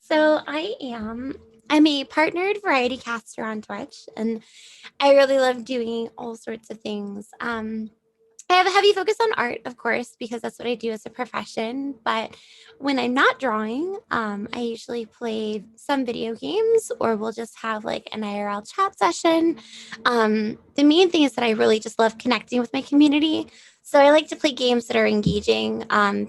So I'm a partnered variety caster on Twitch, and I really love doing all sorts of things. I have a heavy focus on art, of course, because that's what I do as a profession. But when I'm not drawing, I usually play some video games or we'll just have like an IRL chat session. The main thing is that I really just love connecting with my community. So I like to play games that are engaging,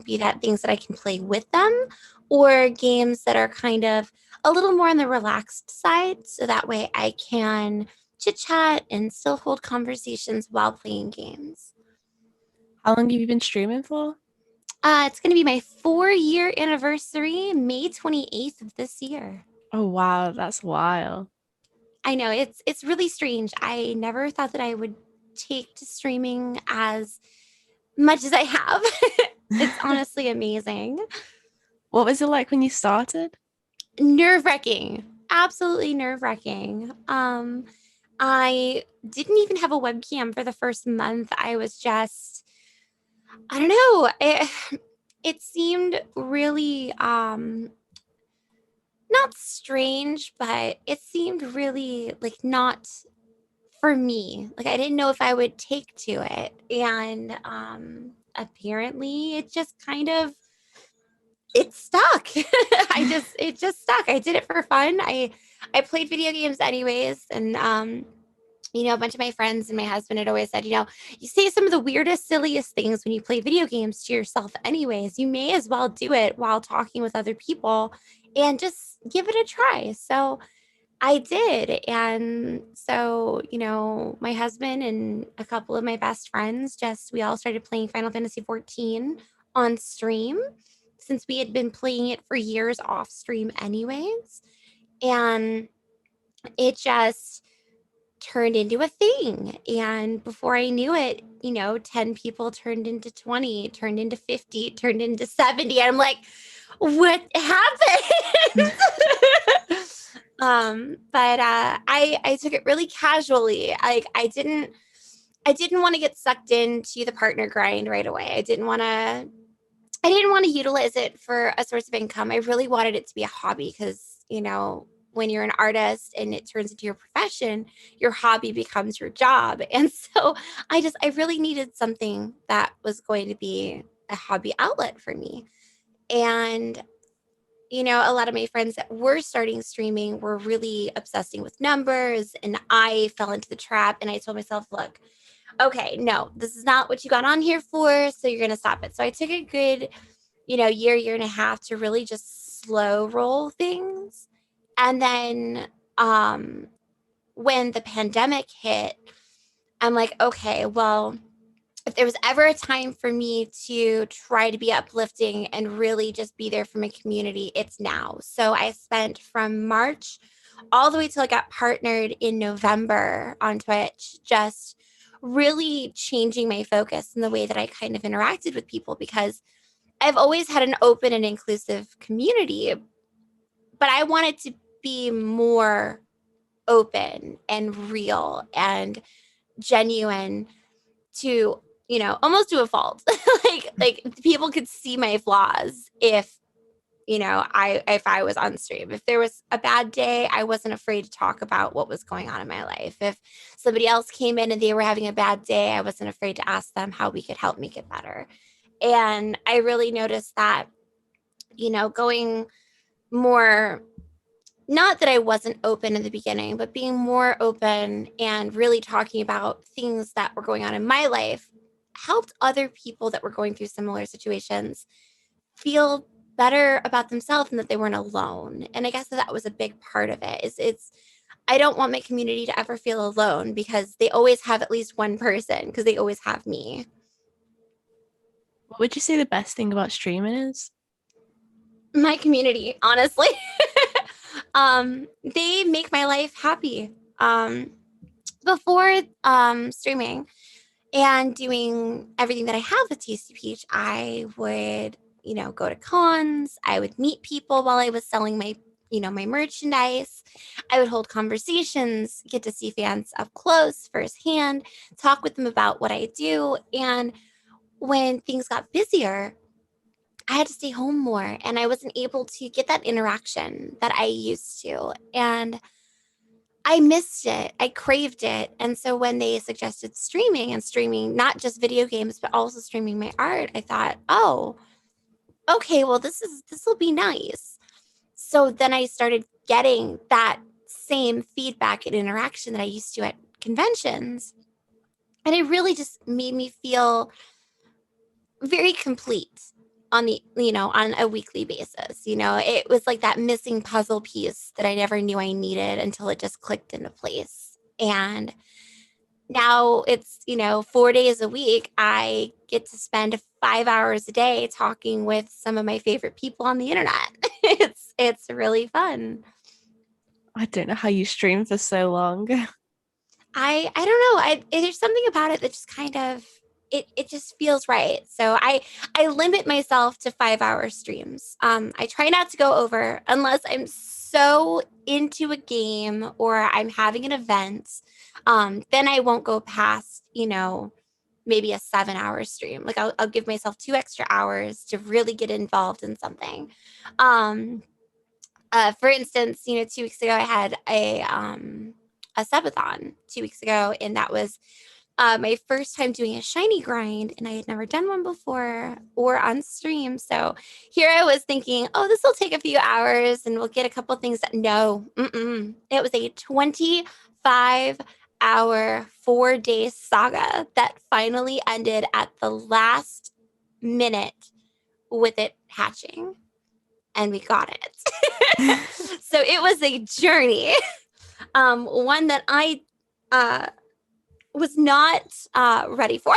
be that things that I can play with them or games that are kind of a little more on the relaxed side. So that way I can chit chat and still hold conversations while playing games. How long have you been streaming for? It's going to be my 4 year anniversary, May 28th of this year. Oh wow, that's wild. I know it's really strange. I never thought that I would take to streaming as much as I have. It's honestly amazing. What was it like when you started? Nerve-wracking. Absolutely nerve-wracking. I didn't even have a webcam for the first month. I was just I don't know. It seemed really not strange, but it seemed really like not for me. Like I didn't know if I would take to it. And apparently it just kind of it stuck. It just stuck. I did it for fun. I played video games anyways and a bunch of my friends and my husband had always said, you say some of the weirdest, silliest things when you play video games to yourself, anyways. You may as well do it while talking with other people and just give it a try. So I did. And so, my husband and a couple of my best friends we all started playing Final Fantasy 14 on stream since we had been playing it for years off stream, anyways. And it just turned into a thing. And before I knew it, 10 people turned into 20, turned into 50, turned into 70. And I'm like, what happened? But I took it really casually. Like I didn't want to get sucked into the partner grind right away. I didn't want to utilize it for a source of income. I really wanted it to be a hobby because, when you're an artist and it turns into your profession, your hobby becomes your job. And so I really needed something that was going to be a hobby outlet for me. And, a lot of my friends that were starting streaming were really obsessing with numbers. And I fell into the trap and I told myself, look, okay, no, this is not what you got on here for. So you're going to stop it. So I took a good, year and a half to really just slow roll things. And then when the pandemic hit, I'm like, okay, well, if there was ever a time for me to try to be uplifting and really just be there for my community, it's now. So I spent from March all the way till I got partnered in November on Twitch, just really changing my focus in the way that I kind of interacted with people because I've always had an open and inclusive community, but I wanted to be more open and real and genuine to, almost to a fault. like people could see my flaws if I was on stream. If there was a bad day, I wasn't afraid to talk about what was going on in my life. If somebody else came in and they were having a bad day, I wasn't afraid to ask them how we could help make it better. And I really noticed that, going more, not that I wasn't open in the beginning, but being more open and really talking about things that were going on in my life helped other people that were going through similar situations feel better about themselves and that they weren't alone. And I guess that was a big part of it. Is it's I don't want my community to ever feel alone because they always have at least one person because they always have me. What would you say the best thing about streaming is? My community, honestly. They make my life happy. Before streaming and doing everything that I have with Tasty Peach, I would, go to cons. I would meet people while I was selling my merchandise. I would hold conversations, get to see fans up close, firsthand, talk with them about what I do. And when things got busier, I had to stay home more and I wasn't able to get that interaction that I used to. And I missed it. I craved it. And so when they suggested streaming and streaming not just video games, but also streaming my art, I thought, oh, okay, well, this will be nice. So then I started getting that same feedback and interaction that I used to at conventions. And it really just made me feel very complete on on a weekly basis. It was like that missing puzzle piece that I never knew I needed until it just clicked into place. And now it's 4 days a week. I get to spend 5 hours a day talking with some of my favorite people on the internet. It's really fun. I don't know how you stream for so long. I don't know. There's something about it that just kind of it just feels right. So I limit myself to 5 hour streams. I try not to go over unless I'm so into a game or I'm having an event. Then I won't go past maybe a 7 hour stream. Like I'll give myself 2 extra hours to really get involved in something. Um, for instance, 2 weeks ago I had a subathon 2 weeks ago, and that was my first time doing a shiny grind, and I had never done one before or on stream. So here I was thinking, oh, this will take a few hours, and we'll get a couple things. No, it was a 25-hour 4-day saga that finally ended at the last minute with it hatching, and we got it. So it was a journey, one that I was not ready for.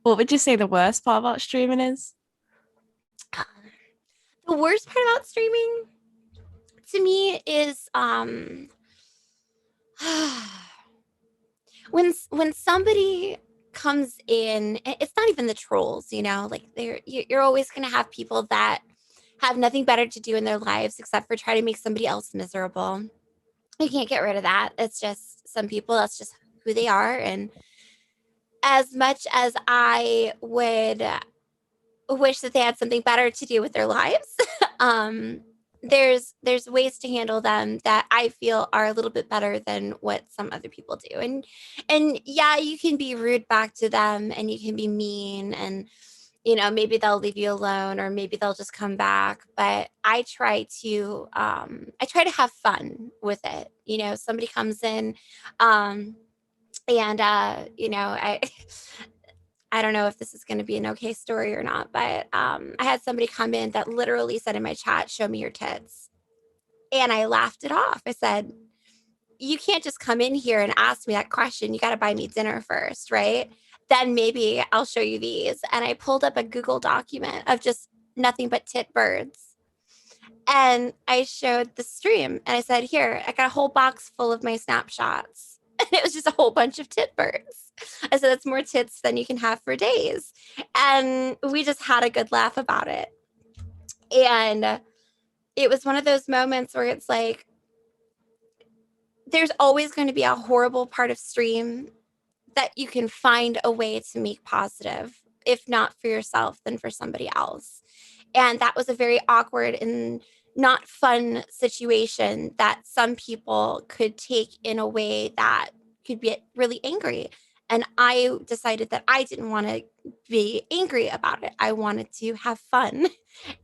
What would you say the worst part about streaming is? The worst part about streaming to me is when somebody comes in, it's not even the trolls, like you're always going to have people that have nothing better to do in their lives except for try to make somebody else miserable. You can't get rid of that. It's just some people, that's just who they are. And as much as I would wish that they had something better to do with their lives, um, there's ways to handle them that I feel are a little bit better than what some other people do. And yeah, you can be rude back to them and you can be mean, and maybe they'll leave you alone or maybe they'll just come back. But I try to have fun with it. Somebody comes in, and I don't know if this is going to be an okay story or not, but I had somebody come in that literally said in my chat, "Show me your tits." And I laughed it off. I said, "You can't just come in here and ask me that question. You got to buy me dinner first, right? Then maybe I'll show you these." And I pulled up a Google document of just nothing but tit birds. And I showed the stream and I said, "Here, I got a whole box full of my snapshots." And it was just a whole bunch of tit birds. I said, "That's more tits than you can have for days." And we just had a good laugh about it. And it was one of those moments where it's like, there's always going to be a horrible part of stream that you can find a way to make positive, if not for yourself, then for somebody else. And that was a very awkward and not fun situation that some people could take in a way that could be really angry. And I decided that I didn't want to be angry about it. I wanted to have fun.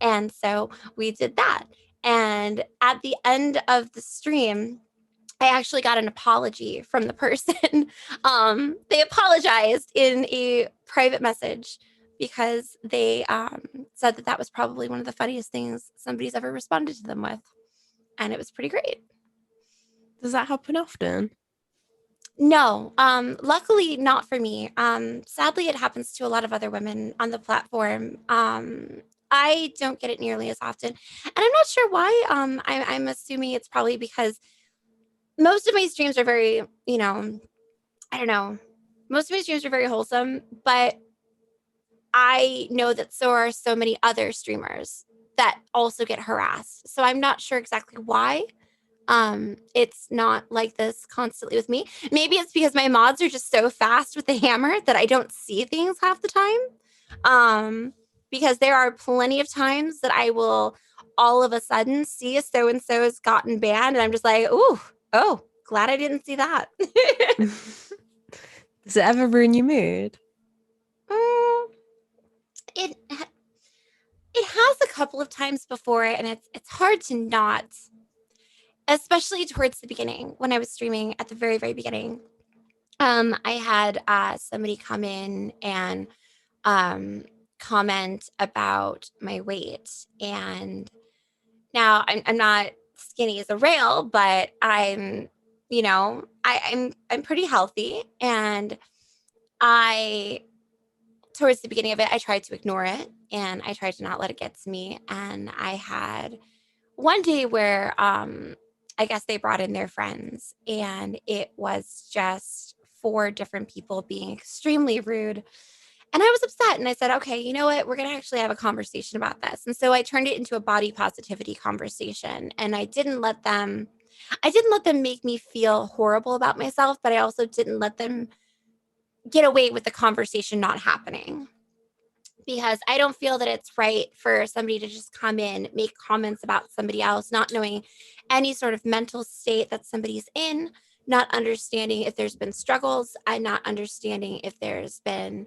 And so we did that. And at the end of the stream, I actually got an apology from the person. They apologized in a private message because they said that that was probably one of the funniest things somebody's ever responded to them with. And it was pretty great. Does that happen often? No, luckily not for me. Sadly, it happens to a lot of other women on the platform. I don't get it nearly as often. And I'm not sure why. I'm assuming it's probably because most of my streams are very, I don't know. Most of my streams are very wholesome, but I know that so are so many other streamers that also get harassed. So I'm not sure exactly why. It's not like this constantly with me. Maybe it's because my mods are just so fast with the hammer that I don't see things half the time. because there are plenty of times that I will all of a sudden see a so and so has gotten banned, and I'm just like, ooh, oh, glad I didn't see that. Does it ever ruin your mood? Mm, it it has a couple of times before, and it's hard to not, especially towards the beginning when I was streaming at the very very beginning. I had somebody come in and um, comment about my weight, and now I'm not skinny as a rail, but I'm, I'm pretty healthy, and I towards the beginning of it, I tried to ignore it and I tried to not let it get to me. And I had one day where I guess they brought in their friends, and it was just four different people being extremely rude. And I was upset, and I said, okay, you know what? We're going to actually have a conversation about this. And so I turned it into a body positivity conversation, and I didn't let them make me feel horrible about myself, but I also didn't let them get away with the conversation not happening, because I don't feel that it's right for somebody to just come in, make comments about somebody else, not knowing any sort of mental state that somebody's in, not understanding if there's been struggles, and not understanding if there's been,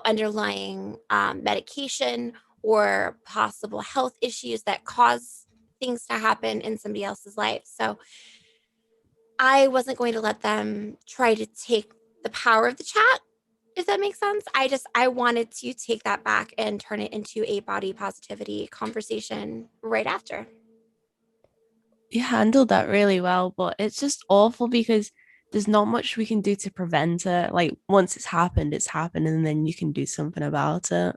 underlying medication or possible health issues that cause things to happen in somebody else's life. So I wasn't going to let them try to take the power of the chat, if that makes sense. I wanted to take that back and turn it into a body positivity conversation right after. You handled that really well, but it's just awful because there's not much we can do to prevent it. Like once it's happened, and then you can do something about it.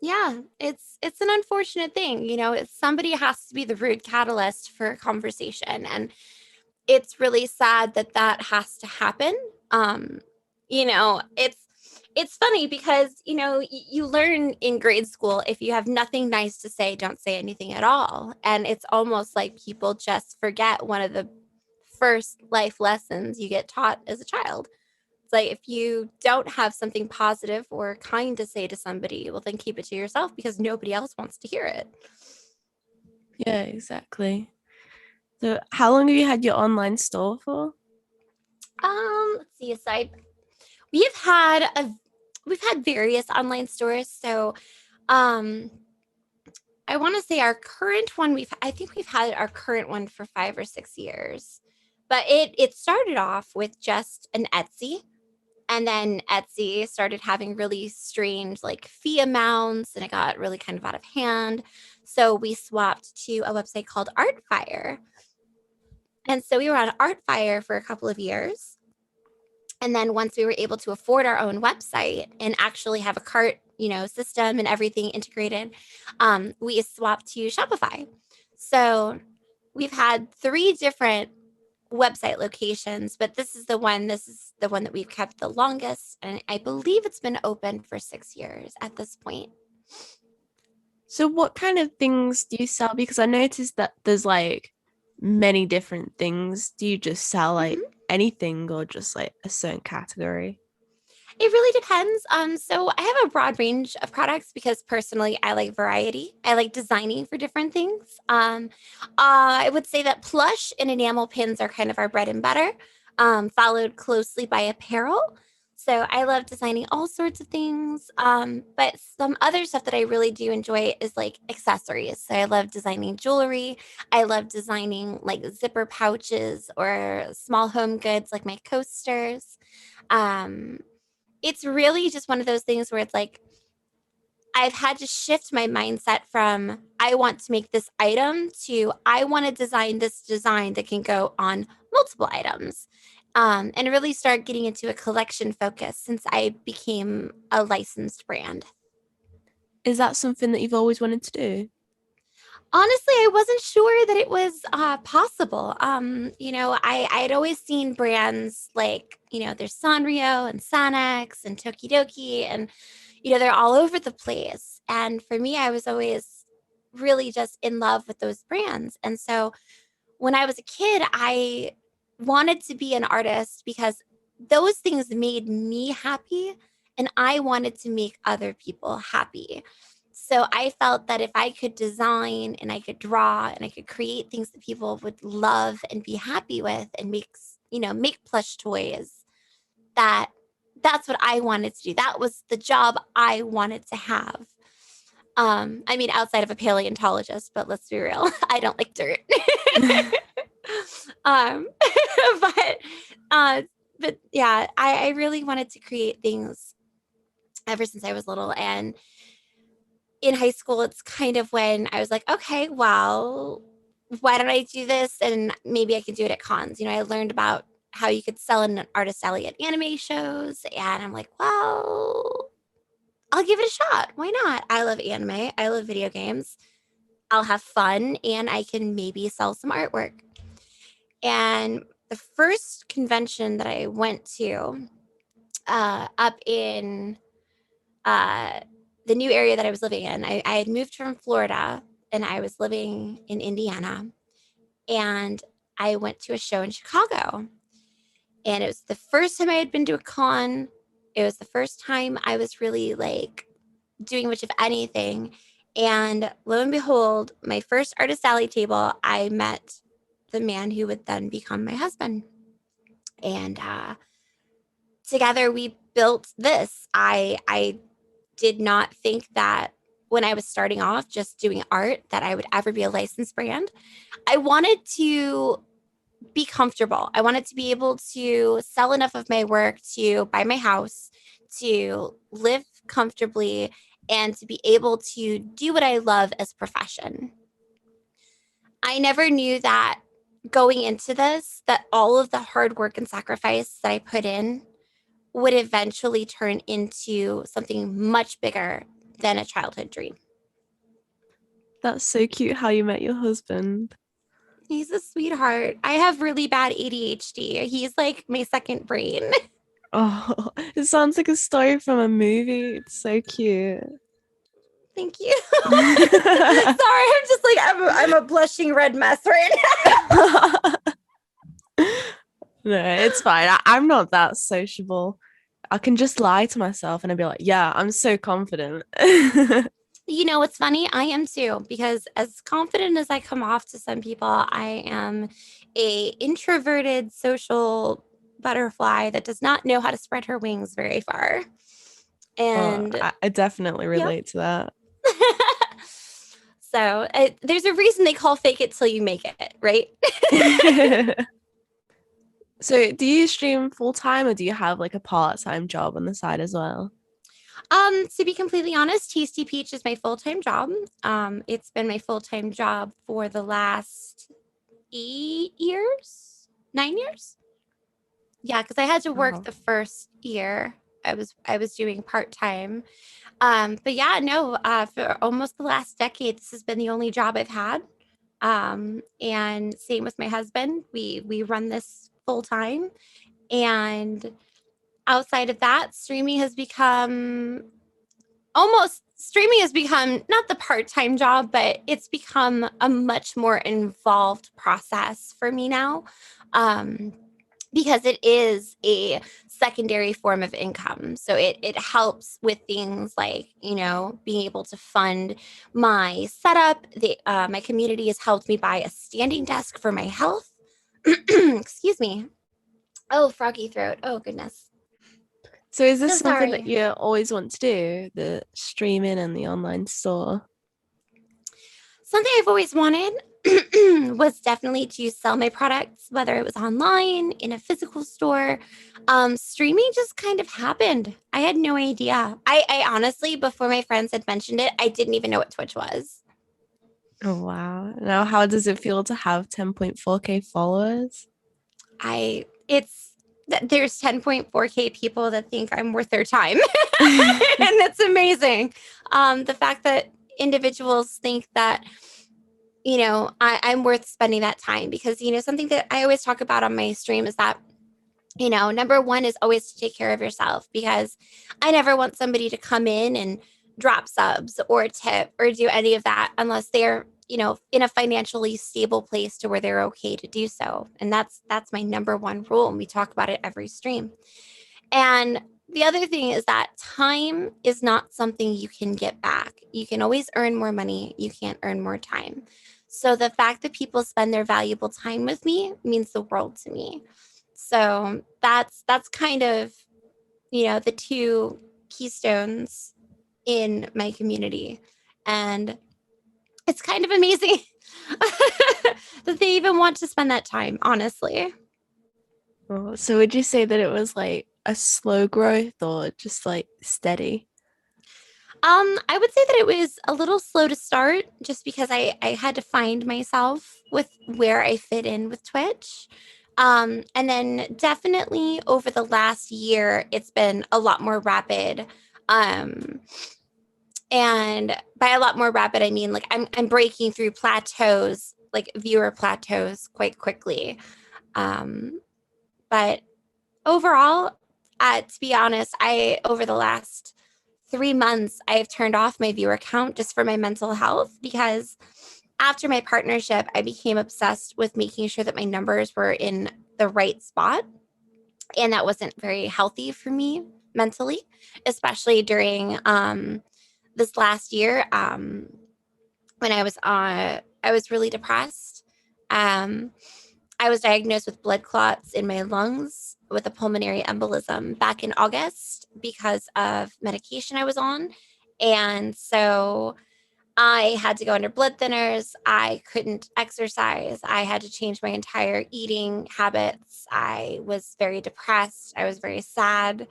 Yeah, it's an unfortunate thing. Somebody has to be the rude catalyst for a conversation, and it's really sad that that has to happen. It's funny because you learn in grade school, if you have nothing nice to say, don't say anything at all. And it's almost like people just forget one of the first life lessons you get taught as a child. It's like, if you don't have something positive or kind to say to somebody, well, then keep it to yourself, because nobody else wants to hear it. Yeah, exactly. So, how long have you had your online store for? Let's see. We've had a we've had various online stores. So um I want to say our current one, I think we've had our current one for 5 or 6 years. But it started off with just an Etsy, and then Etsy started having really strange like fee amounts, and it got really kind of out of hand. So we swapped to a website called Artfire. And so we were on Artfire for a couple of years. And then once we were able to afford our own website and actually have a cart, system and everything integrated, we swapped to Shopify. So we've had three different website locations, but this is the one that we've kept the longest. And I believe it's been open for 6 years at this point. So, what kind of things do you sell? Because I noticed that there's like many different things. Do you just sell like Mhm. anything or just like a certain category? It really depends. So I have a broad range of products because personally I like variety. I like designing for different things. I would say that plush and enamel pins are kind of our bread and butter, followed closely by apparel. So I love designing all sorts of things. But some other stuff that I really do enjoy is like accessories. So I love designing jewelry. I love designing like zipper pouches or small home goods like my coasters. Um, it's really just one of those things where it's like I've had to shift my mindset from I want to make this item to I want to design this design that can go on multiple items. And really start getting into a collection focus since I became a licensed brand. Is that something that you've always wanted to do? Honestly, I wasn't sure that it was possible. I had always seen brands like, there's Sanrio and Sanex and Tokidoki, and, they're all over the place. And for me, I was always really just in love with those brands. And so when I was a kid, I wanted to be an artist because those things made me happy, and I wanted to make other people happy. So I felt that if I could design and I could draw and I could create things that people would love and be happy with and make plush toys, that that's what I wanted to do. That was the job I wanted to have. I mean, outside of a paleontologist, but let's be real, I don't like dirt. um, but uh, but yeah, I really wanted to create things ever since I was little. And in high school, it's kind of when I was like, okay, well, why don't I do this? And maybe I can do it at cons. I learned about how you could sell in an artist alley at anime shows. And I'm like, well, I'll give it a shot. Why not? I love anime. I love video games. I'll have fun and I can maybe sell some artwork. And the first convention that I went to up in uh, the new area that I was living in, I had moved from Florida and I was living in Indiana. And I went to a show in Chicago. And it was the first time I had been to a con. It was the first time I was really like doing much of anything. And lo and behold, my first artist alley table, I met the man who would then become my husband. And together we built this. I did not think that when I was starting off just doing art that I would ever be a licensed brand. I wanted to be comfortable. I wanted to be able to sell enough of my work to buy my house, to live comfortably, and to be able to do what I love as a profession. I never knew that going into this, that all of the hard work and sacrifice that I put in would eventually turn into something much bigger than a childhood dream. That's so cute how you met your husband. He's a sweetheart. I have really bad ADHD. He's like my second brain. Oh, it sounds like a story from a movie. It's so cute. Thank you. Sorry, I'm just like I'm a blushing red mess right now. No, it's fine. I'm not that sociable. I can just lie to myself and I'd be like, yeah, I'm so confident. You know what's funny? I am too, because as confident as I come off to some people, I am a introverted social butterfly that does not know how to spread her wings very far. Oh, And I definitely yep. relate to that. So there's a reason they call fake it till you make it, right? So, do you stream full time or do you have like a part-time job on the side as well? To be completely honest, Tasty Peach is my full-time job. It's been my full-time job for the last 8 years, 9 years. Yeah, because I had to work Oh, the first year. I was doing part-time. But yeah, no, for almost the last decade, this has been the only job I've had. And same with my husband. We run this full time. And outside of that, streaming has become not the part-time job, but it's become a much more involved process for me now. Um, because it is a secondary form of income. So it helps with things like, being able to fund my setup. My community has helped me buy a standing desk for my health. Excuse me. Oh, froggy throat. Oh, goodness. so is this So something that sorry. you always want to do, the streaming and the online store? Something I've always wanted was definitely to sell my products, whether it was online, in a physical store. Streaming just kind of happened. I had no idea. I honestly, before my friends had mentioned it, I didn't even know what Twitch was. Oh, wow. Now, how does it feel to have 10.4K followers? There's 10.4K people that think I'm worth their time. And that's amazing. The fact that individuals think that I'm worth spending that time, because something that I always talk about on my stream is that number one is always to take care of yourself, because I never want somebody to come in and drop subs or tip or do any of that unless they're in a financially stable place to where they're okay to do so. And that's my number one rule, and we talk about it every stream. And the other thing is that time is not something you can get back. You can always earn more money, you can't earn more time. So the fact that people spend their valuable time with me means the world to me. So that's kind of, the two keystones in my community. And it's kind of amazing that they even want to spend that time, honestly. Oh, so would you say that it was like a slow growth or just like steady? I would say that it was a little slow to start just because I had to find myself with where I fit in with Twitch. And then definitely over the last year, it's been a lot more rapid. Um, and by a lot more rapid, I mean like I'm breaking through plateaus, like viewer plateaus, quite quickly. But overall, to be honest, I over the last 3 months, I've turned off my viewer count just for my mental health because after my partnership, I became obsessed with making sure that my numbers were in the right spot. And that wasn't very healthy for me mentally, especially during this last year when I was really depressed. Um, I was diagnosed with blood clots in my lungs with a pulmonary embolism back in August because of medication I was on. And so I had to go under blood thinners. I couldn't exercise. I had to change my entire eating habits. I was very depressed. I was very sad.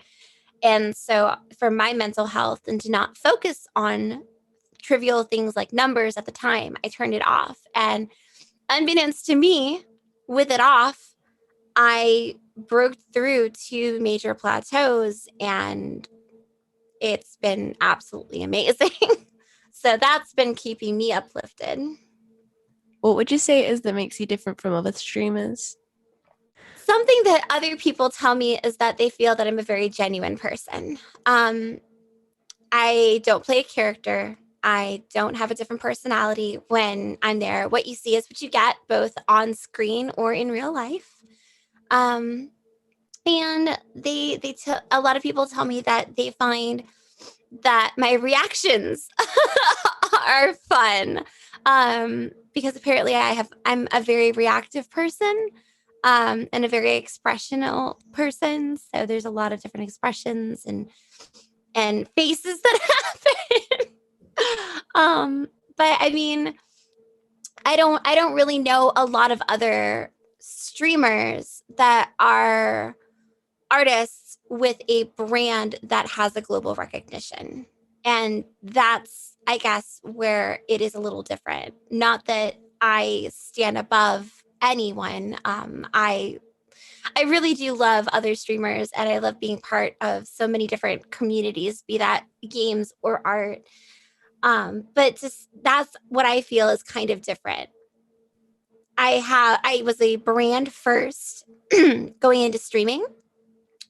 And so, for my mental health and to not focus on trivial things like numbers at the time, I turned it off. And unbeknownst to me, with it off, I broke through two major plateaus and it's been absolutely amazing. So that's been keeping me uplifted. What would you say it is that makes you different from other streamers? Something that other people tell me is that they feel that I'm a very genuine person. Um, I don't play a character. I don't have a different personality when I'm there. What you see is what you get, both on screen or in real life. Um, and a lot of people tell me that they find that my reactions are fun, because apparently I'm a very reactive person, and a very expressional person, so there's a lot of different expressions and faces that happen. um but I mean, I don't really know a lot of other streamers that are artists with a brand that has a global recognition. And that's, I guess, where it is a little different. Not that I stand above anyone. I really do love other streamers and I love being part of so many different communities, be that games or art. But just that's what I feel is kind of different. I was a brand first going into streaming,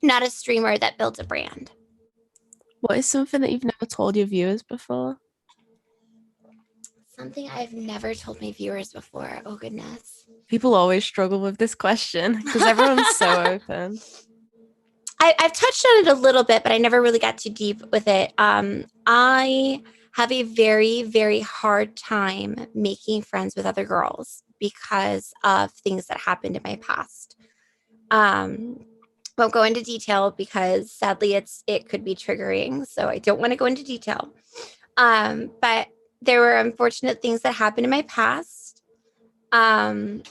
not a streamer that built a brand. What is something that you've never told your viewers before? Something I've never told my viewers before. Oh, goodness. People always struggle with this question because everyone's so open. I've touched on it a little bit, but I never really got too deep with it. I have a very, very hard time making friends with other girls because of things that happened in my past. Um, won't go into detail because sadly it could be triggering, so I don't want to go into detail. But there were unfortunate things that happened in my past. And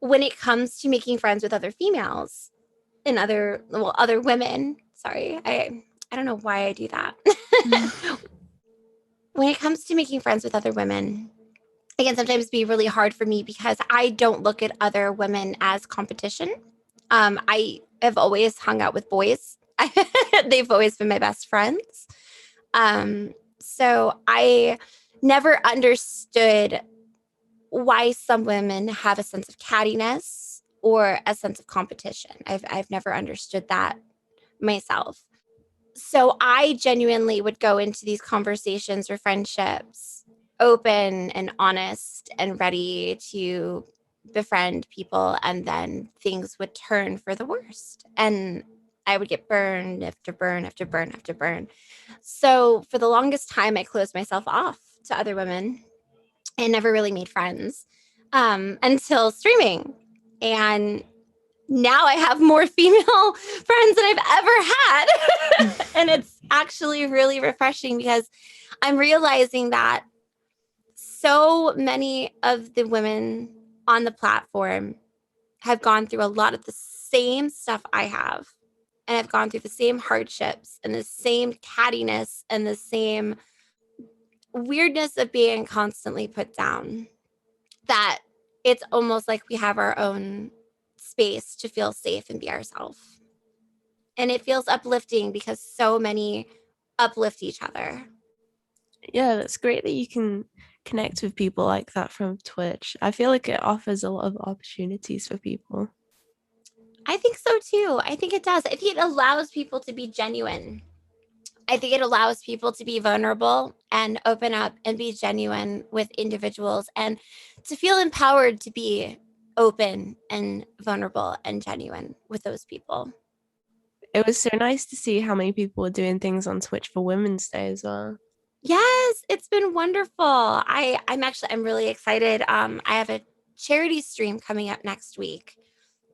when it comes to making friends with other females and other women, sorry, I don't know why I do that. When it comes to making friends with other women, it can sometimes be really hard for me because I don't look at other women as competition. I have always hung out with boys. They've always been my best friends. So I never understood why some women have a sense of cattiness or a sense of competition. I've never understood that myself. So I genuinely would go into these conversations or friendships open and honest and ready to befriend people, and then things would turn for the worst. And I would get burned after burn after burn after burn. So for the longest time, I closed myself off to other women and never really made friends until streaming. And now I have more female friends than I've ever had. And it's actually really refreshing because I'm realizing that so many of the women on the platform have gone through a lot of the same stuff I have. And I've gone through the same hardships and the same cattiness and the same weirdness of being constantly put down, that it's almost like we have our own space to feel safe and be ourselves. And it feels uplifting because so many uplift each other. Yeah, that's great that you can connect with people like that from Twitch. I feel like it offers a lot of opportunities for people. I think so too. I think it does. I think it allows people to be genuine. I think it allows people to be vulnerable and open up and be genuine with individuals and to feel empowered to be open and vulnerable and genuine with those people. It was so nice to see how many people were doing things on Twitch for Women's Day as well. Yes, it's been wonderful. I'm really excited. I have a charity stream coming up next week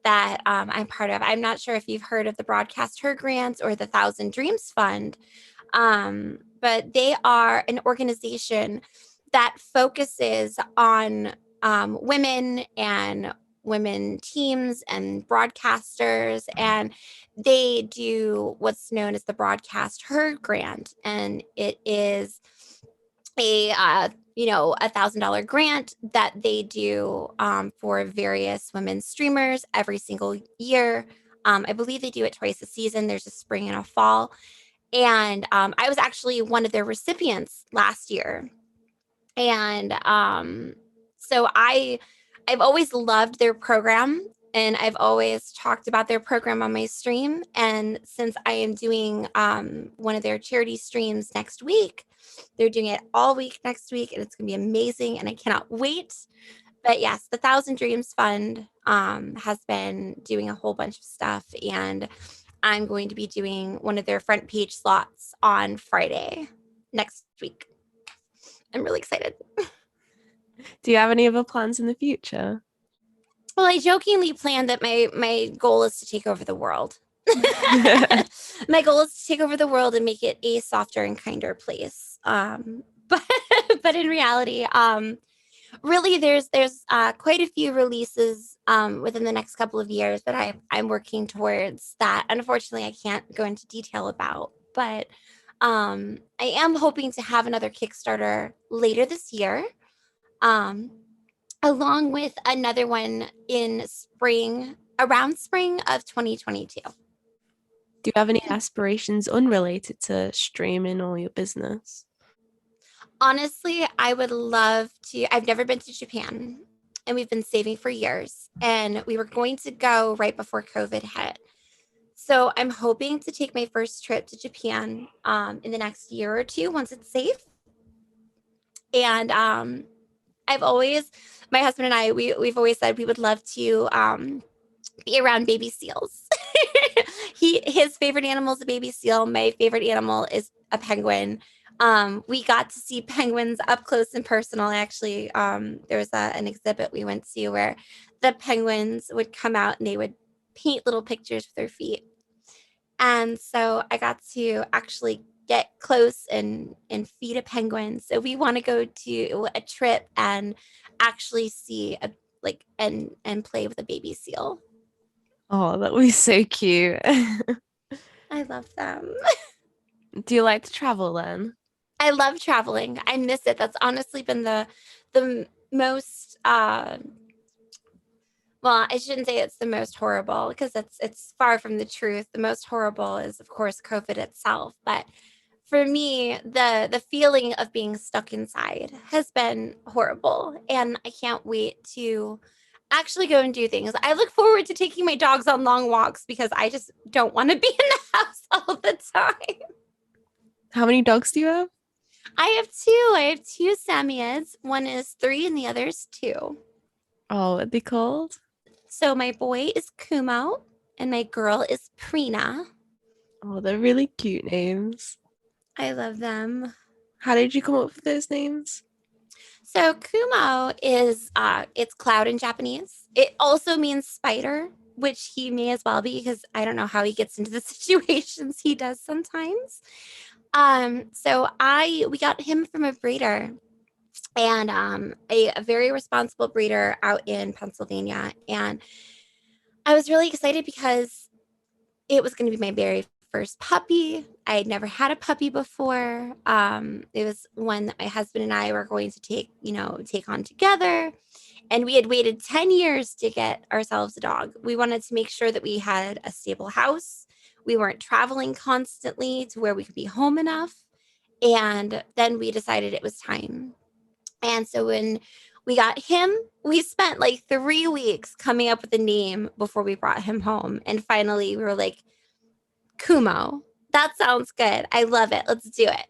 that I'm part of. I'm not sure if you've heard of the Broadcast Her Grants or the Thousand Dreams Fund, but they are an organization that focuses on women and women teams and broadcasters, and they do what's known as the Broadcast Her Grant, and it is a $1,000 grant that they do for various women streamers every single year. I believe they do it twice a season. There's a spring and a fall, and I was actually one of their recipients last year. And so I've always loved their program, and I've always talked about their program on my stream. And since I am doing one of their charity streams next week, they're doing it all week next week, and it's going to be amazing. And I cannot wait. But yes, the Thousand Dreams Fund has been doing a whole bunch of stuff, and I'm going to be doing one of their front page slots on Friday next week. I'm really excited. Do you have any other plans in the future? Well, I jokingly planned that my goal is to take over the world. My goal is to take over the world and make it a softer and kinder place. But but in reality, really, there's quite a few releases within the next couple of years that I'm working towards that unfortunately I can't go into detail about. But I am hoping to have another Kickstarter later this year. Um, Along with another one in around spring of 2022. Do you have any aspirations unrelated to streaming or your business? Honestly, I would love to. I've never been to Japan, and we've been saving for years, and we were going to go right before COVID hit. So I'm hoping to take my first trip to Japan in the next year or two once it's safe. And I've always, my husband and I, we've always said we would love to be around baby seals. His favorite animal is a baby seal. My favorite animal is a penguin. We got to see penguins up close and personal. Actually, there was an exhibit we went to where the penguins would come out and they would paint little pictures with their feet. And so I got to actually get close and feed a penguin. So we want to go to a trip and actually see a like and play with a baby seal. Oh, that would be so cute. I love them. Do you like to travel then? I love traveling. I miss it. That's honestly been the most well, I shouldn't say it's the most horrible because it's far from the truth. The most horrible is of course COVID itself, but for me, the feeling of being stuck inside has been horrible, and I can't wait to actually go and do things. I look forward to taking my dogs on long walks because I just don't want to be in the house all the time. How many dogs do you have? I have two. I have two Samoyeds. One is 3 and the other is 2. Oh, what'd they called? So my boy is Kumo and my girl is Prina. Oh, they're really cute names. I love them. How did you come up with those names? So Kumo is it's cloud in Japanese. It also means spider, which he may as well be because I don't know how he gets into the situations he does sometimes. So I we got him from a breeder and a very responsible breeder out in Pennsylvania. And I was really excited because it was going to be my very first puppy. I had never had a puppy before. It was one that my husband and I were going to take on together. And we had waited 10 years to get ourselves a dog. We wanted to make sure that we had a stable house. We weren't traveling constantly to where we could be home enough. And then we decided it was time. And so when we got him, we spent like 3 weeks coming up with a name before we brought him home. And finally, we were like, Kumo. That sounds good. I love it. Let's do it.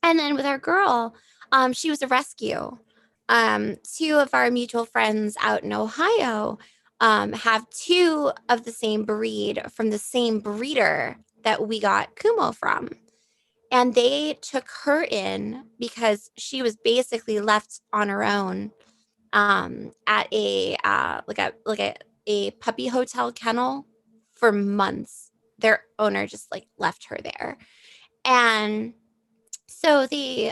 And then with our girl, she was a rescue. Two of our mutual friends out in Ohio have two of the same breed from the same breeder that we got Kumo from. And they took her in because she was basically left on her own at a puppy hotel kennel for months. Their owner just like left her there, and so they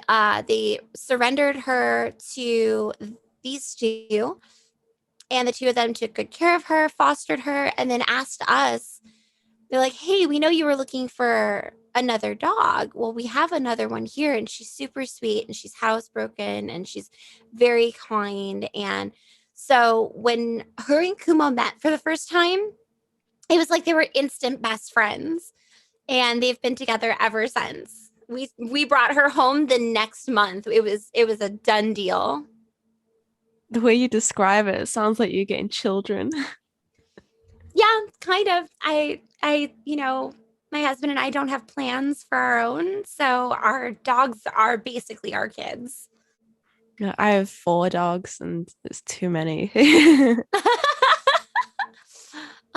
surrendered her to these two, and the two of them took good care of her, fostered her, and then asked us. They're like, "Hey, we know you were looking for another dog. Well, we have another one here, and she's super sweet, and she's housebroken, and she's very kind." And so when her and Kumo met for the first time, it was like they were instant best friends, and they've been together ever since. We brought her home the next month. It was a done deal. The way you describe it, it sounds like you're getting children. Yeah, kind of. My husband and I don't have plans for our own, so our dogs are basically our kids. Yeah, I have 4 dogs and it's too many.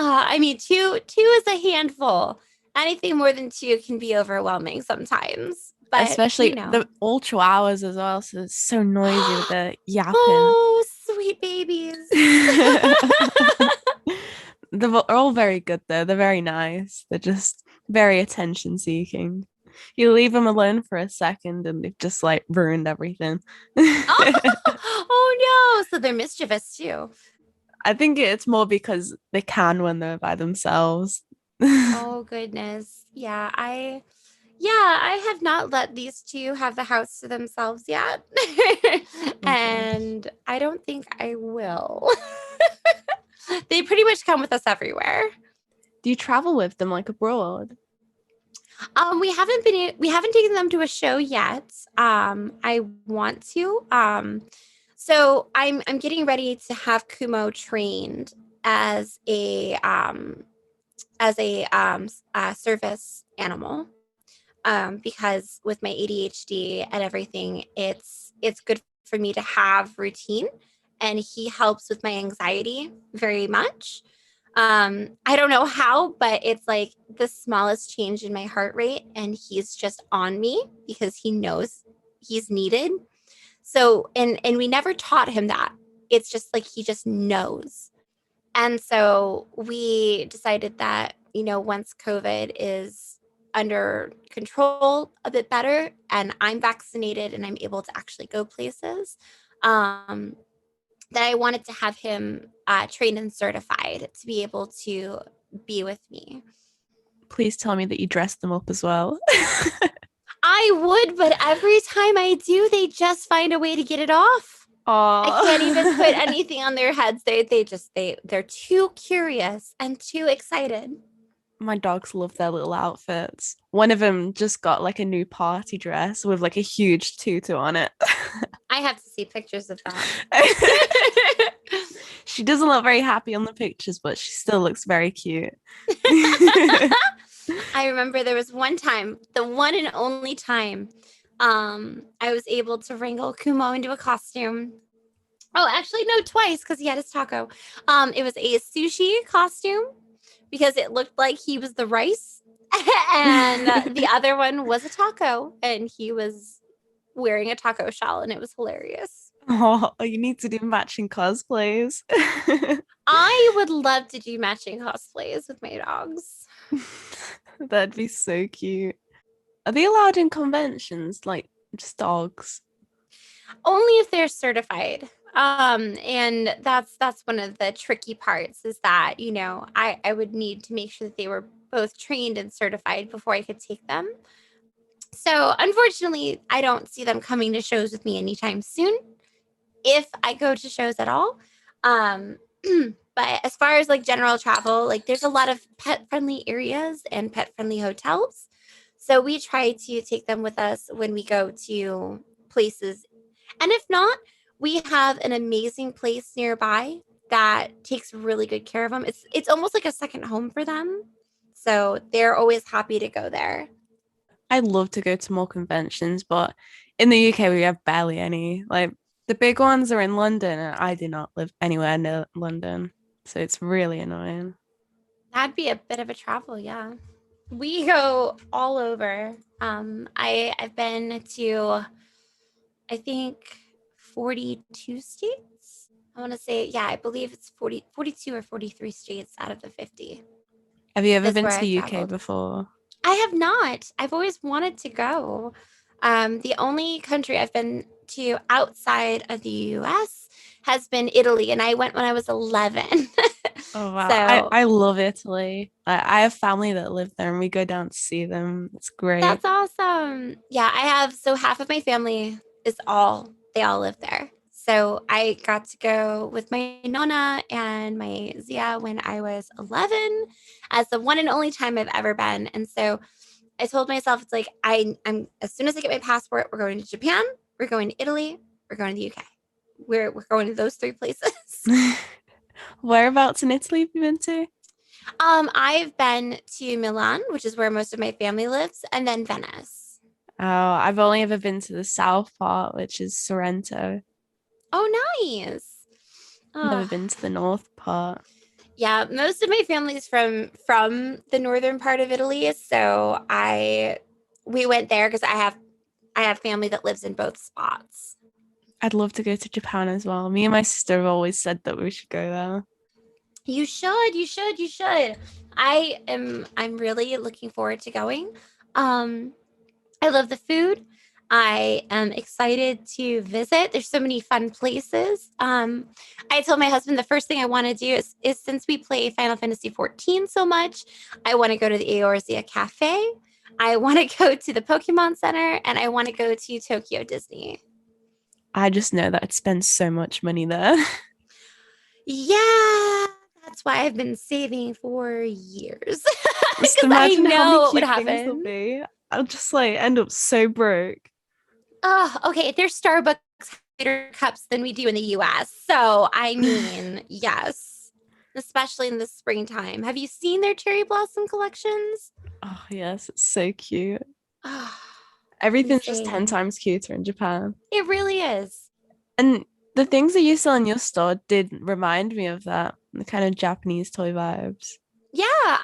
I mean, two is a handful. Anything more than two can be overwhelming sometimes, but Especially the ultra hours as well. So it's so noisy with the yapping. Oh, sweet babies. They're all very good though. They're very nice. They're just very attention seeking. You leave them alone for a second and they've just like ruined everything. Oh, oh no. So they're mischievous too. I think it's more because they can when they're by themselves. Oh goodness. Yeah, I have not let these two have the house to themselves yet. Oh gosh. And I don't think I will. They pretty much come with us everywhere. Do you travel with them like abroad? We haven't taken them to a show yet. I want to. So I'm getting ready to have Kumo trained as a service animal. Because with my ADHD and everything, it's good for me to have routine, and he helps with my anxiety very much. I don't know how, but it's like the smallest change in my heart rate, and he's just on me because he knows he's needed. So, and we never taught him that. It's just like he just knows. And so we decided that, once COVID is under control a bit better and I'm vaccinated and I'm able to actually go places, um, that I wanted to have him trained and certified to be able to be with me. Please tell me that you dress them up as well. I would, but every time I do, they just find a way to get it off. I can't even put Oh. anything on their heads. They're too curious and too excited. My dogs love their little outfits. One of them just got like a new party dress with like a huge tutu on it. I have to see pictures of that. She doesn't look very happy on the pictures, but she still looks very cute. I remember there was one time, the one and only time, I was able to wrangle Kumo into a costume. Oh, actually, no, twice because he had his taco. It was a sushi costume because it looked like he was the rice, And the other one was a taco, and he was wearing a taco shell, and it was hilarious. Oh, you need to do matching cosplays. I would love to do matching cosplays with my dogs. That'd be so cute. Are they allowed in conventions, like just dogs? Only if they're certified. And that's one of the tricky parts is that, I would need to make sure that they were both trained and certified before I could take them. So unfortunately, I don't see them coming to shows with me anytime soon, if I go to shows at all. Um, but as far as like general travel, like there's a lot of pet friendly areas and pet friendly hotels. So we try to take them with us when we go to places. And if not, we have an amazing place nearby that takes really good care of them. It's almost like a second home for them. So they're always happy to go there. I'd love to go to more conventions, but in the UK we have barely any. Like the big ones are in London, and I do not live anywhere near London. So it's really annoying. That'd be a bit of a travel, yeah. We go all over. I've been to I think 42 states. I want to say, yeah, I believe it's 42 or 43 states out of the 50 Have you ever is been where to I've the UK traveled. before? I have not. I've always wanted to go. The only country I've been to outside of the US has been Italy, and I went when I was 11. Oh wow. I, So I love Italy. I have family that live there and we go down to see them. It's great. that's awesome. Yeah, so half of my family they all live there. So I got to go with my Nona and my Zia when I was 11 as the one and only time I've ever been. And so I told myself, it's like, I'm as soon as I get my passport, we're going to Japan, we're going to Italy, we're going to the UK. We're going to those three places. Whereabouts in Italy have you been to? I've been to Milan, which is where most of my family lives, and then Venice. Oh, I've only ever been to the south part, which is Sorrento. Oh, nice. Never Oh, been to the north part. yeah, most of my family's from the northern part of Italy, so I we went there because I have family that lives in both spots. I'd love to go to Japan as well. Me and my sister have always said that we should go there. You should, you should, you should. I'm really looking forward to going. Um, I love the food. I am excited to visit. There's so many fun places. I told my husband the first thing I want to do is since we play Final Fantasy 14 so much, I want to go to the Eorzea Cafe. I want to go to the Pokemon Center, and I want to go to Tokyo Disney. I just know that I'd spend so much money there. Yeah, that's why I've been saving for years Just because I imagine how many know it would cute things there'll happen. be. I'll just like end up so broke. Oh, okay. There's Starbucks better cups than we do in the US. So, I mean, yes, especially in the springtime. Have you seen their cherry blossom collections? Oh yes, it's so cute. Oh, it's Everything's just 10 insane. times cuter in Japan. It really is. And the things that you sell in your store did remind me of that, the kind of Japanese toy vibes. Yeah.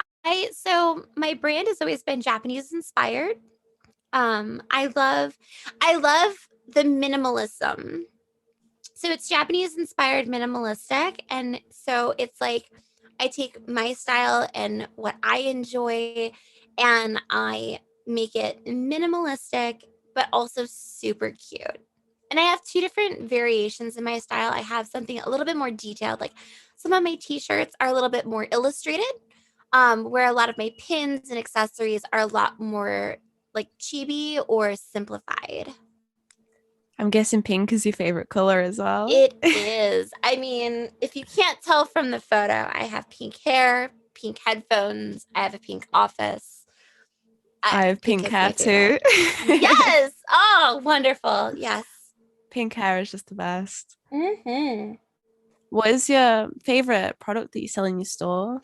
So my brand has always been Japanese inspired. I love the minimalism. So it's Japanese inspired minimalistic. And so it's like I take my style and what I enjoy and I make it minimalistic, but also super cute. And I have two different variations in my style. I have something a little bit more detailed, like some of my t-shirts are a little bit more illustrated, where a lot of my pins and accessories are a lot more like chibi or simplified. I'm guessing pink is your favorite color as well. It is. I mean, if you can't tell from the photo, I have pink hair, pink headphones, I have a pink office. I have Pink pink is hair my favorite. too. Yes. Oh, wonderful. Yes. Pink hair is just the best. Hmm. What is your favorite product that you sell in your store?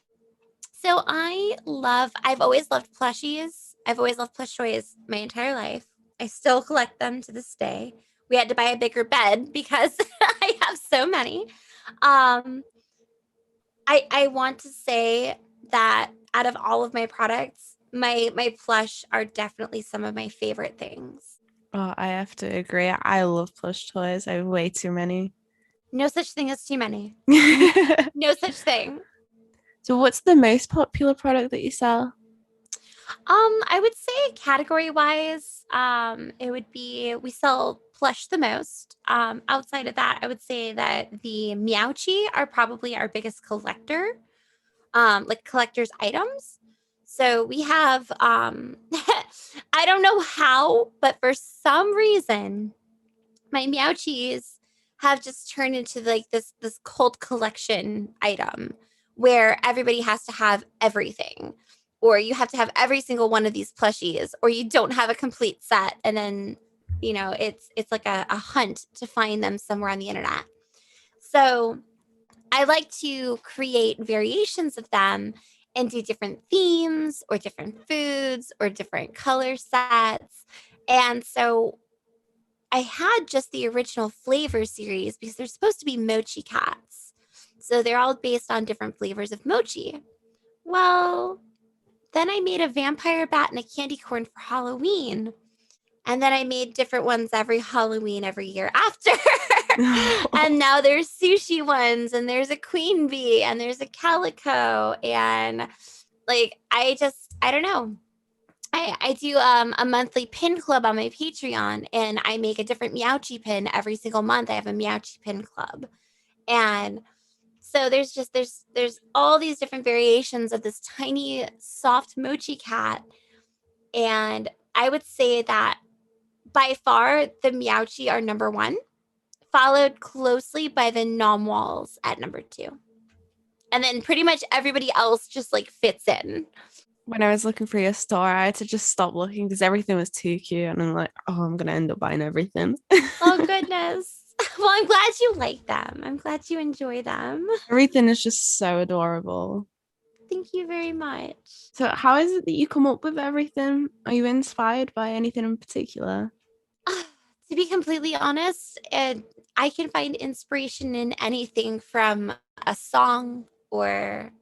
So I've always loved plushies. I've always loved plush toys my entire life. I still collect them to this day. We had to buy a bigger bed because I have so many. Um, I want to say that out of all of my products, My plush are definitely some of my favorite things. Oh, I have to agree. I love plush toys. I have way too many. No such thing as too many. No such thing. So what's the most popular product that you sell? I would say category wise, it would be we sell plush the most. Outside of that, I would say that the Meowchi are probably our biggest collector, like collector's items. So we have, I don't know how, but for some reason, my Meowchis have just turned into like this cult collection item where everybody has to have everything, or you have to have every single one of these plushies, or you don't have a complete set, and then it's like a hunt to find them somewhere on the internet. So I like to create variations of them and do different themes or different foods or different color sets. And so I had just the original flavor series because they're supposed to be mochi cats. So they're all based on different flavors of mochi. Well, then I made a vampire bat and a candy corn for Halloween. And then I made different ones every Halloween every year after. And now there's sushi ones, and there's a queen bee, and there's a calico. And like, I don't know. I do a monthly pin club on my Patreon, and I make a different Meowchi pin every single month. I have a Meowchi pin club, and so there's all these different variations of this tiny soft mochi cat, and I would say that by far the Meowchi are number one, followed closely by the Nom Walls at number two, and then pretty much everybody else just like fits in. When I was looking for your store, I had to just stop looking because everything was too cute. And I'm like, oh, I'm gonna end up buying everything. Oh goodness. Well, I'm glad you like them. I'm glad you enjoy them. Everything is just so adorable. Thank you very much. So, how is it that you come up with everything? Are you inspired by anything in particular? To be completely honest, I can find inspiration in anything from a song or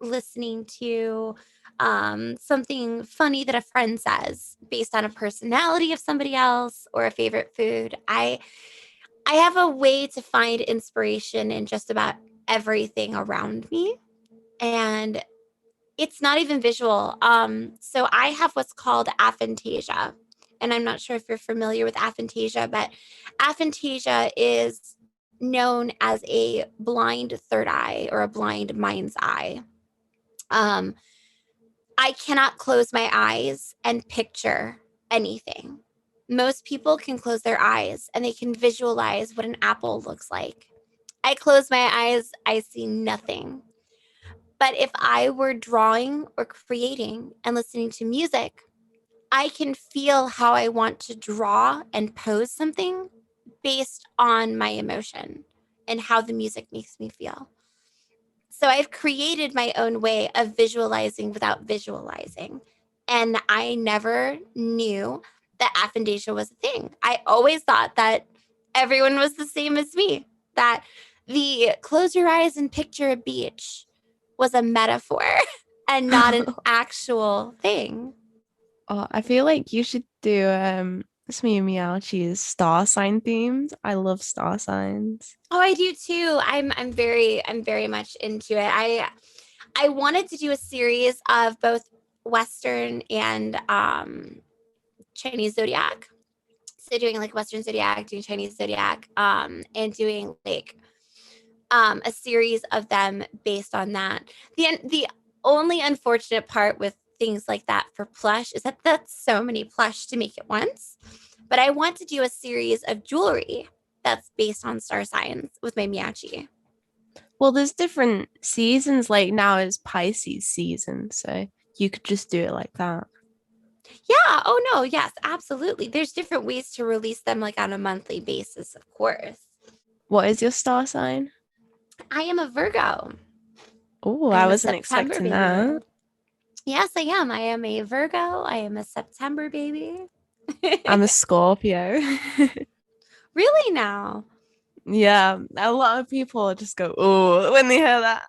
listening to something funny that a friend says based on a personality of somebody else or a favorite food. I have a way to find inspiration in just about everything around me, and it's not even visual. So I have what's called aphantasia. And I'm not sure if you're familiar with aphantasia, but aphantasia is known as a blind third eye or a blind mind's eye. Um, I cannot close my eyes and picture anything. Most people can close their eyes and they can visualize what an apple looks like. I close my eyes, I see nothing. But if I were drawing or creating and listening to music, I can feel how I want to draw and pose something based on my emotion and how the music makes me feel. So I've created my own way of visualizing without visualizing. And I never knew that aphantasia was a thing. I always thought that everyone was the same as me, that the close your eyes and picture a beach was a metaphor and not an actual thing. Oh, I feel like you should do it's me and Meowchi's star sign themes. I love star signs. Oh, I do too. I'm very much into it. I wanted to do a series of both Western and Chinese zodiac. So doing like Western zodiac, doing Chinese zodiac, and doing like a series of them based on that. The only unfortunate part with things like that for plush is that that's so many plush to make at once. But I want to do a series of jewelry that's based on star signs with my Miyachi. Well, there's different seasons, like now is Pisces season, so you could just do it like that. Yeah. Oh no. Yes. Absolutely. There's different ways to release them, like on a monthly basis, of course. What is your star sign? I am a Virgo. Oh, I I am a wasn't September expecting baby. that. Yes, I am. I am a Virgo. I am a September baby. I'm a Scorpio. Really now? Yeah, a lot of people just go, oh, when they hear that.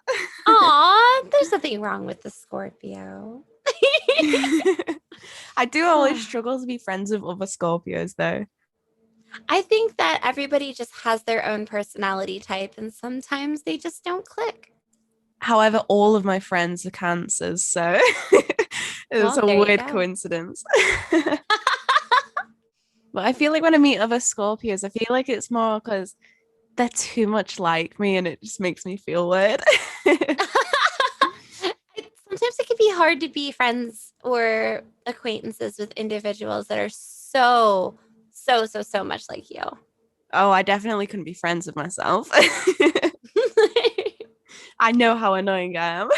Aw, there's nothing wrong with the Scorpio. I do always struggle to be friends with other Scorpios though. I think that everybody just has their own personality type, and sometimes they just don't click. However, all of my friends are cancers, so it's Well, a there you weird go. coincidence. But I feel like when I meet other Scorpios, I feel like it's more because they're too much like me and it just makes me feel weird. Sometimes it can be hard to be friends or acquaintances with individuals that are so much like you. Oh, I definitely couldn't be friends with myself. I know how annoying I am.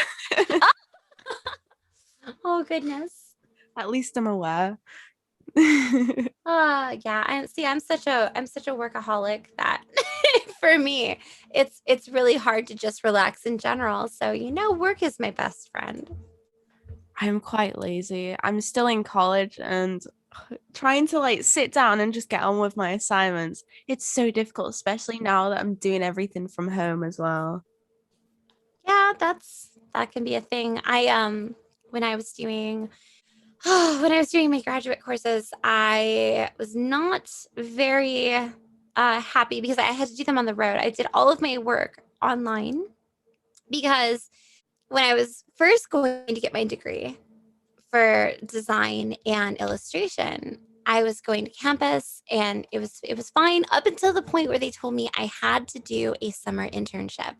Oh goodness. At least I'm aware. I Yeah. I see. I'm such a workaholic that for me, it's really hard to just relax in general. So work is my best friend. am quite lazy. I'm still in college and trying to like sit down and just get on with my assignments. It's so difficult, especially now that I'm doing everything from home as well. Yeah, that can be a thing. When I was doing when I was doing my graduate courses, I was not very happy because I had to do them on the road. I did all of my work online because when I was first going to get my degree for design and illustration, I was going to campus and it was fine up until the point where they told me I had to do a summer internship.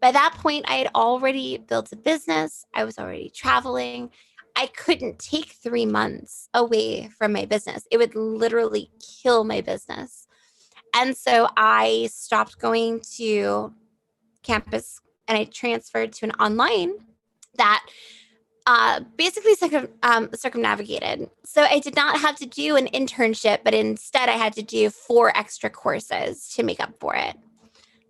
By that point, I had already built a business. I was already traveling. I couldn't take 3 months away from my business. It would literally kill my business. And so I stopped going to campus and I transferred to an online that basically circumnavigated. So I did not have to do an internship, but instead I had to do 4 extra courses to make up for it.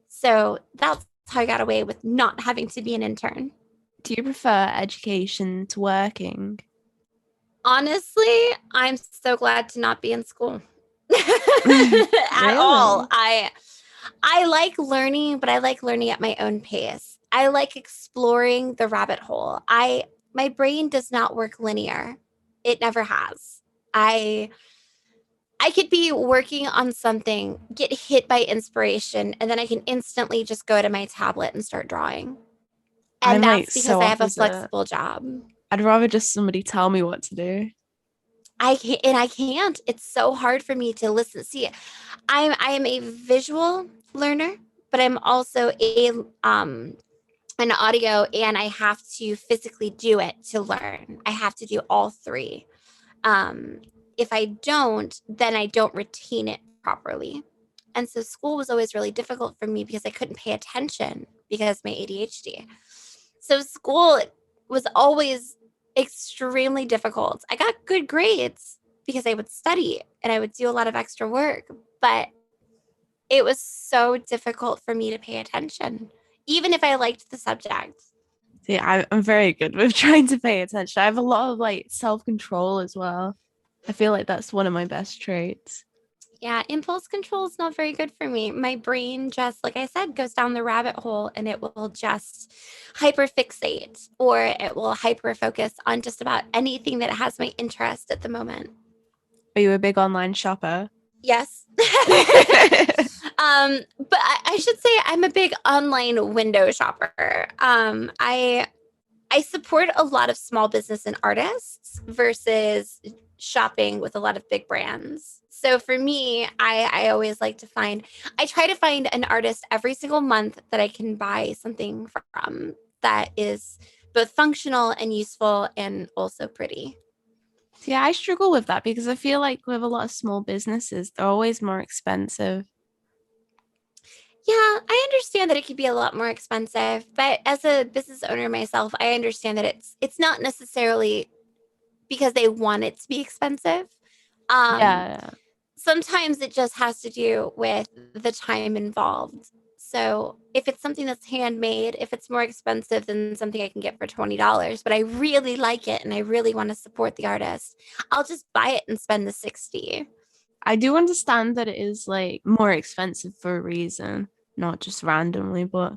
So that's how I got away with not having to be an intern. Do you prefer education to working? Honestly, I'm so glad to not be in school at all. Really? I like learning, but I like learning at my own pace. I like exploring the rabbit hole. I My brain does not work linear. It never has. I I could be working on something, get hit by inspiration, and then I can instantly just go to my tablet and start drawing. And I'm like that's because so I have a opposite. flexible job. I'd rather just somebody tell me what to do. I can't. It's so hard for me to listen. See, I am a visual learner, but I'm also a an audio and I have to physically do it to learn. I have to do all three. Um, if I don't, then I don't retain it properly. And so school was always really difficult for me because I couldn't pay attention because of my ADHD. So school was always extremely difficult. I got good grades because I would study and I would do a lot of extra work, but it was so difficult for me to pay attention, even if I liked the subject. See, I'm very good with trying to pay attention. I have a lot of like self-control as well. I feel like that's one of my best traits. Yeah, impulse control is not very good for me. My brain just, like I said, goes down the rabbit hole and it will just hyperfixate or it will hyper focus on just about anything that has my interest at the moment. Are you a big online shopper? Yes. But I should say I'm a big online window shopper. I support a lot of small business and artists versus shopping with a lot of big brands. So for me, I always like to I try to find an artist every single month that I can buy something from that is both functional and useful and also pretty. Yeah, I struggle with that because I feel like with a lot of small businesses, they're always more expensive. Yeah, I understand that it could be a lot more expensive, but as a business owner myself, I understand that it's not necessarily because they want it to be expensive. Um, Yeah, Sometimes it just has to do with the time involved. So if it's something that's handmade, if it's more expensive than something I can get for $20, but I really like it and I really want to support the artist, I'll just buy it and spend the 60. I do understand that it is like more expensive for a reason, not just randomly, but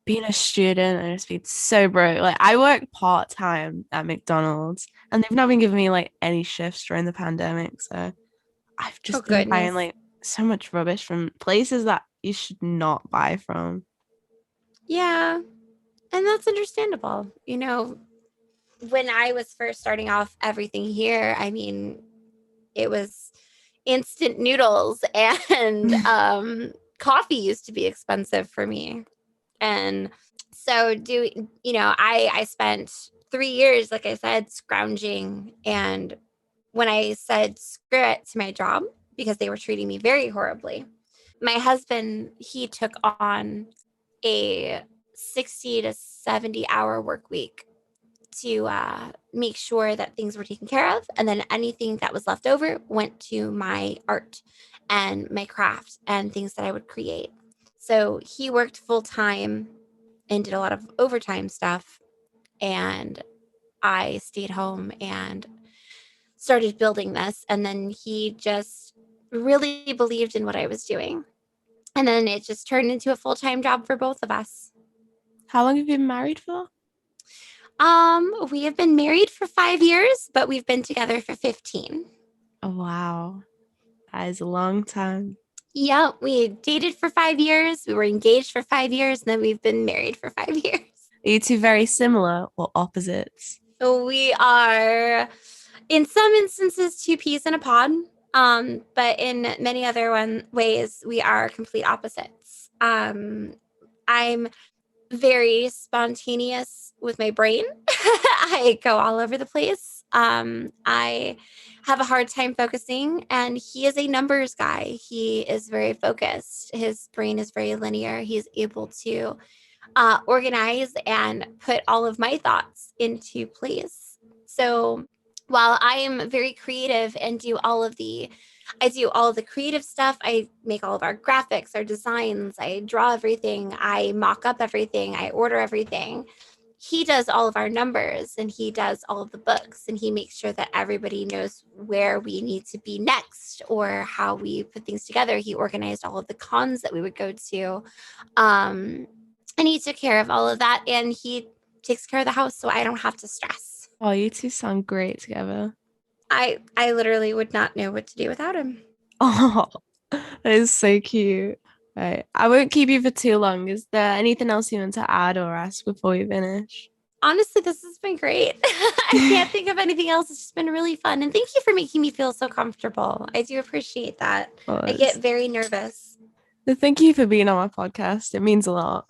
being a student and just being so broke. Like I work part-time at McDonald's and they've not been giving me like any shifts during the pandemic. So I've Oh, just been buying goodness. like so much rubbish from places that you should not buy from. Yeah. And that's understandable. When I was first starting off everything here, I mean, it was instant noodles and coffee used to be expensive for me. And so I spent 3 years, like I said, scrounging. And when I said screw it to my job because they were treating me very horribly, my husband, he took on a 60 to 70 hour work week to make sure that things were taken care of. And then anything that was left over went to my art and my craft and things that I would create. So he worked full time and did a lot of overtime stuff. And I stayed home and started building this. And then he just really believed in what I was doing. And then it just turned into a full time job for both of us. How long have you been married for? We have been married for 5 years, but we've been together for 15. Oh, wow. That is a long time. Yeah, we dated for 5 years, we were engaged for 5 years, and then we've been married for 5 years. Are you two very similar or opposites? So we are, in some instances, two peas in a pod, but in many other ways, we are complete opposites. I'm very spontaneous with my brain. I go all over the place. I have a hard time focusing, and he is a numbers guy. He is very focused. His brain is very linear. He's able to organize and put all of my thoughts into place. So while I am very creative and I do all of the creative stuff. I make all of our graphics, our designs. I draw everything. I mock up everything. I order everything. He does all of our numbers and he does all of the books and he makes sure that everybody knows where we need to be next or how we put things together. He organized all of the cons that we would go to. Um, and he took care of all of that and he takes care of the house so I don't have to stress. Oh, you two sound great together. I literally would not know what to do without him. Oh, that is so cute. Right. I won't keep you for too long. Is there anything else you want to add or ask before we finish? Honestly, this has been great. I can't think of anything else. It's just been really fun. And thank you for making me feel so comfortable. I do appreciate that. I get Was. very nervous. Thank you for being on my podcast. It means a lot.